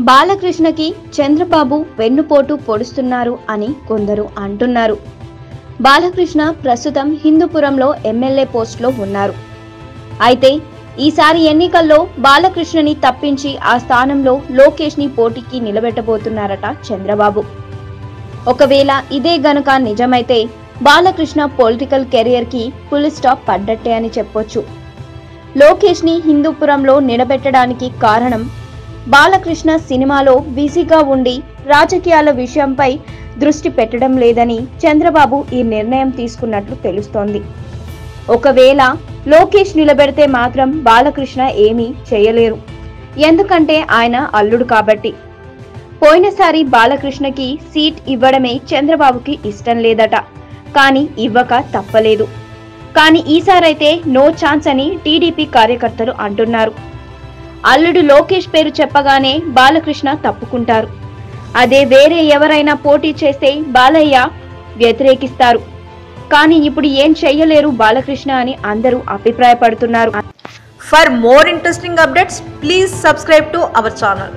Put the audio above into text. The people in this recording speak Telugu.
బాలకృష్ణకి చంద్రబాబు వెన్నుపోటు పొడుస్తున్నారు అని కొందరు అంటున్నారు. బాలకృష్ణ ప్రస్తుతం హిందూపురంలో ఎమ్మెల్యే పోస్టులో ఉన్నారు. అయితే ఈసారి ఎన్నికల్లో బాలకృష్ణని తప్పించి ఆ స్థానంలో లోకేష్ ని పోటీకి నిలబెట్టబోతున్నారట చంద్రబాబు. ఒకవేళ ఇదే గనుక నిజమైతే బాలకృష్ణ పొలిటికల్ కెరియర్ కి ఫుల్ స్టాప్ పడ్డట్టే అని చెప్పొచ్చు. లోకేష్ ని హిందూపురంలో నిలబెట్టడానికి కారణం బాలకృష్ణ సినిమాలో బిజీగా ఉండి రాజకీయాల విషయంపై దృష్టి పెట్టడం లేదని చంద్రబాబు ఈ నిర్ణయం తీసుకున్నట్లు తెలుస్తోంది. ఒకవేళ లోకేష్ నిలబెడితే మాత్రం బాలకృష్ణ ఏమీ చేయలేరు. ఎందుకంటే ఆయన అల్లుడు కాబట్టి. పోయినసారి బాలకృష్ణకి సీట్ ఇవ్వడమే చంద్రబాబుకి ఇష్టం లేదట. కానీ ఇవ్వక తప్పలేదు. కానీ ఈసారైతే నో ఛాన్స్ అని టీడీపీ కార్యకర్తలు అంటున్నారు. అల్లుడు లోకేష్ పేరు చెప్పగానే బాలకృష్ణ తప్పుకుంటారు. అదే వేరే ఎవరైనా పోటీ చేస్తే బాలయ్య వ్యతిరేకిస్తారు. కానీ ఇప్పుడు ఏం చెయ్యలేరు బాలకృష్ణ అని అందరూ అభిప్రాయపడుతున్నారు. For more interesting updates, please subscribe to our channel.